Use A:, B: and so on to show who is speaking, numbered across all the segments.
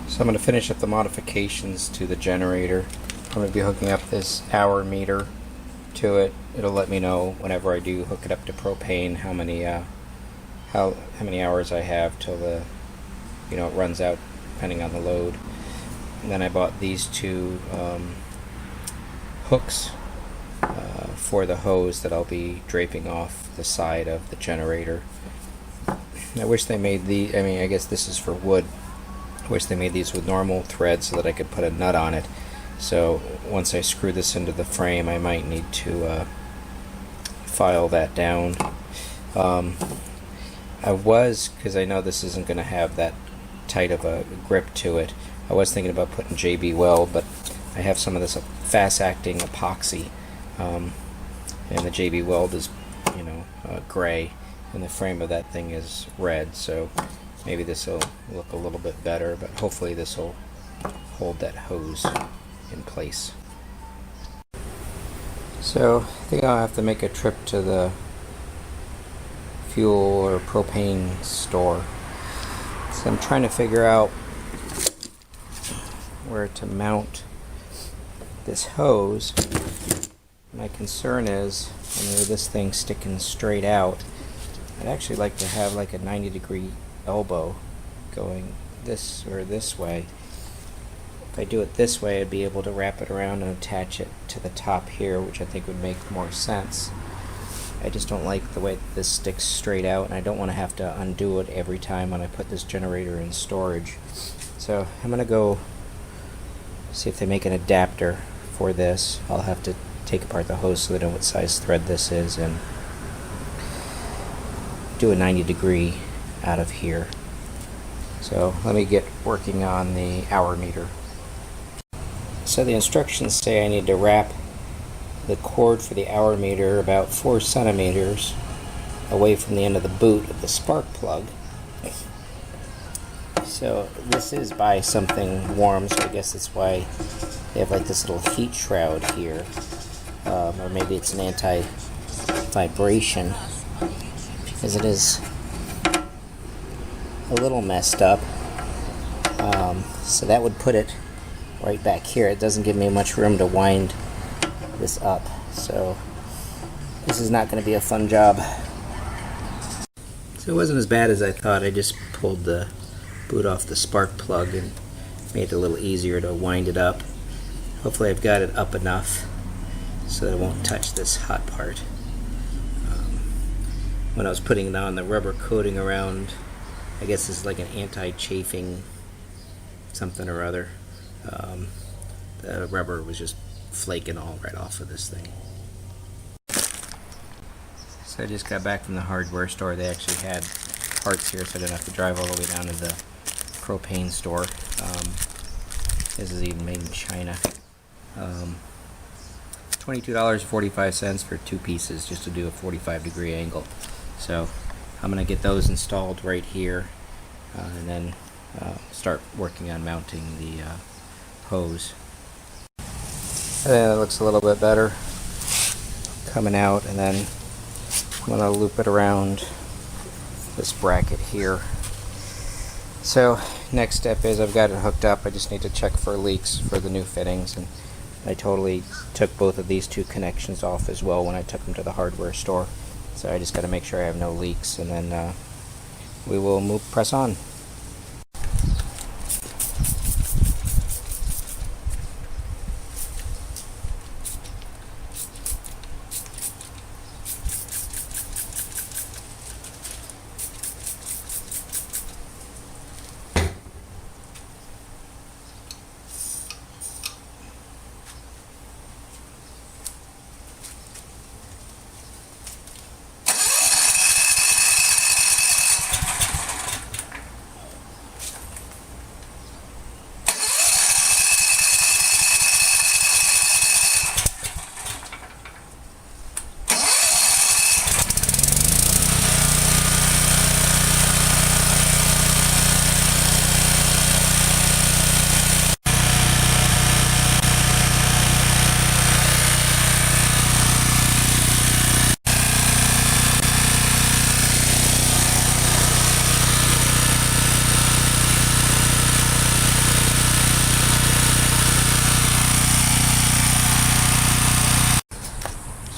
A: So I'm going to finish up the modifications to the generator. I'm going to be hooking up this hour meter to it. It'll let me know whenever I do hook it up to propane how many hours I have till the it runs out depending on the load. And then I bought these two hooks for the hose that I'll be draping off the side of the generator. I wish they made I guess this is for wood. I wish they made these with normal thread so that I could put a nut on it. So once I screw this into the frame, I might need to file that down. Because I know this isn't going to have that tight of a grip to it, I was thinking about putting JB Weld, but I have some of this fast-acting epoxy, and the JB Weld is, gray, and the frame of that thing is red, so maybe this will look a little bit better, but hopefully this will hold that hose in place. So I think I'll have to make a trip to the fuel or propane store. So I'm trying to figure out where to mount this hose. My concern is, with this thing sticking straight out, I'd actually like to have like a 90-degree elbow going this or this way. If I do it this way, I'd be able to wrap it around and attach it to the top here, which I think would make more sense. I just don't like the way this sticks straight out, and I don't want to have to undo it every time when I put this generator in storage. So I'm going to go see if they make an adapter for this. I'll have to take apart the hose so they know what size thread this is and do a 90-degree out of here. So let me get working on the hour meter. So the instructions say I need to wrap the cord for the hour meter about 4 centimeters away from the end of the boot of the spark plug. So this is by something warm, so I guess that's why they have like this little heat shroud here, or maybe it's an anti-vibration, because it is a little messed up. So that would put it right back here. It doesn't give me much room to wind this up, so this is not going to be a fun job. So it wasn't as bad as I thought. I just pulled the boot off the spark plug and made it a little easier to wind it up. Hopefully I've got it up enough so that it won't touch this hot part. When I was putting it on, the rubber coating around, I guess this is like an anti-chafing something or other. The rubber was just flaking all right off of this thing. So I just got back from the hardware store. They actually had parts here, so I didn't have to drive all the way down to the propane store. This is even made in China. $22.45 for 2 pieces just to do a 45-degree angle. So I'm going to get those installed right here, and then start working on mounting the hose. And then it looks a little bit better coming out, and then I'm going to loop it around this bracket here. So next step is I've got it hooked up. I just need to check for leaks for the new fittings, and I totally took both of these 2 connections off as well when I took them to the hardware store. So I just got to make sure I have no leaks, and then we will press on.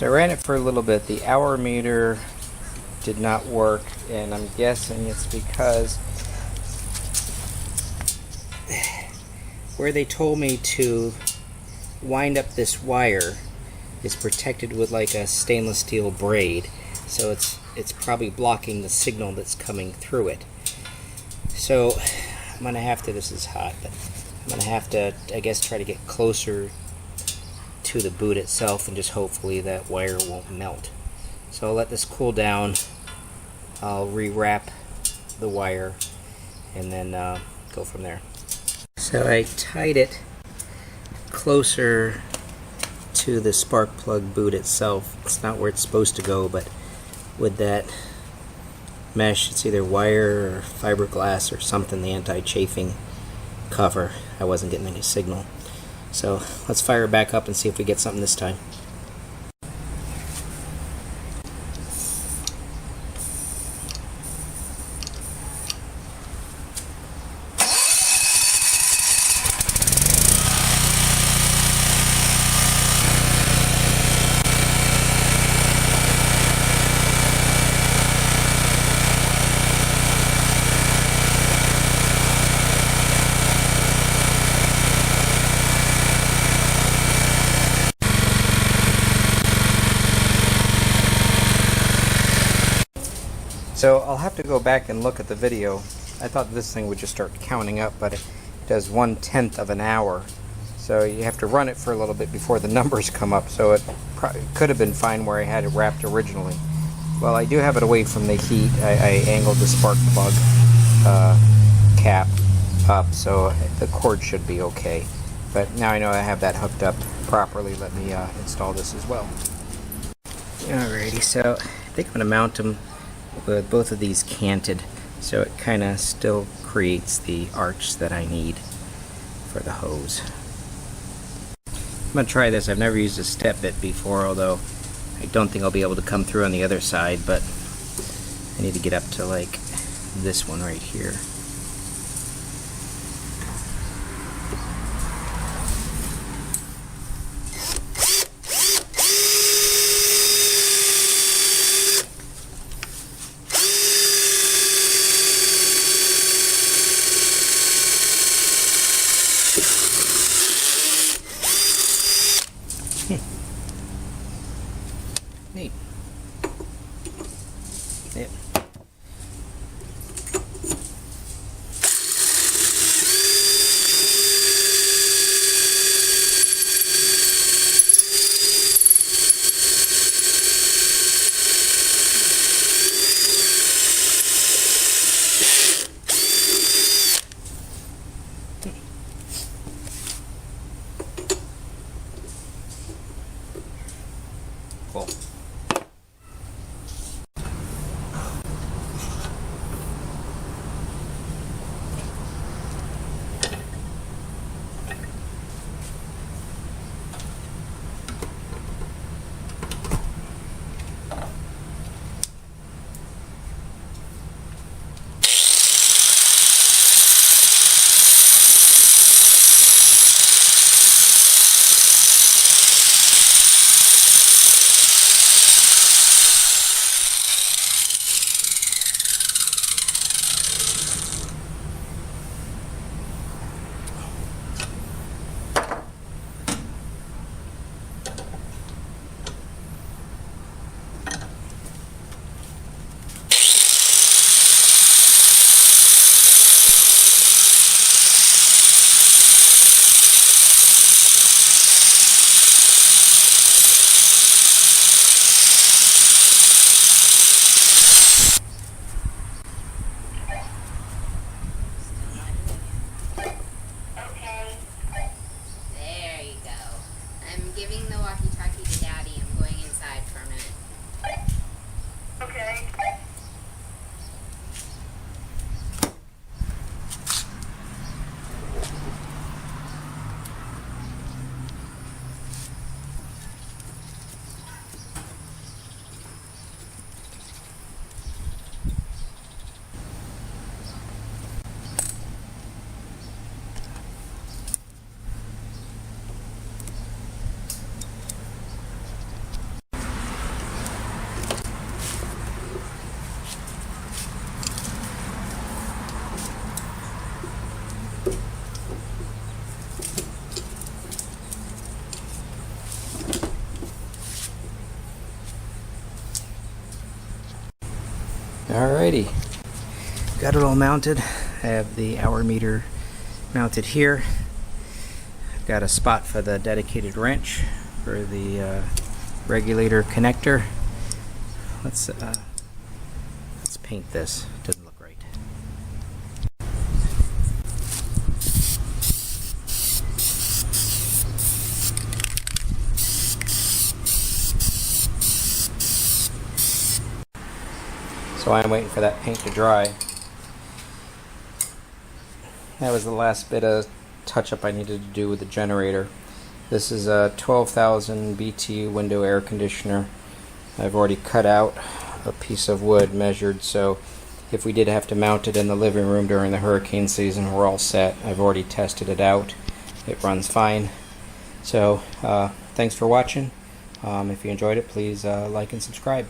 A: So I ran it for a little bit. The hour meter did not work, and I'm guessing it's because where they told me to wind up this wire is protected with like a stainless steel braid, so it's probably blocking the signal that's coming through it. So I'm gonna have to, this is hot, but I'm gonna have to, I guess, try to get closer to the boot itself and just hopefully that wire won't melt. So I'll let this cool down, I'll rewrap the wire, and then go from there. So I tied it closer to the spark plug boot itself. It's not where it's supposed to go, but with that mesh, it's either wire or fiberglass or something, the anti-chafing cover, I wasn't getting any signal. So let's fire it back up and see if we get something this time. So I'll have to go back and look at the video. I thought this thing would just start counting up, but it does 1/10 of an hour. So you have to run it for a little bit before the numbers come up. So it could have been fine where I had it wrapped originally. Well, I do have it away from the heat. I angled the spark plug cap up, so the cord should be okay. But now I know I have that hooked up properly. Let me install this as well. Alrighty, so I think I'm going to mount them with both of these canted, so it kind of still creates the arch that I need for the hose. I'm going to try this. I've never used a step bit before, although I don't think I'll be able to come through on the other side, but I need to get up to like this one right here. Neat. Yep. Alrighty, got it all mounted. I have the hour meter mounted here. I've got a spot for the dedicated wrench for the regulator connector. Let's paint this. Doesn't look right. So I'm waiting for that paint to dry. That was the last bit of touch-up I needed to do with the generator. This is a 12,000 BTU window air conditioner. I've already cut out a piece of wood measured, so if we did have to mount it in the living room during the hurricane season, we're all set. I've already tested it out. It runs fine. So thanks for watching. If you enjoyed it, please like and subscribe.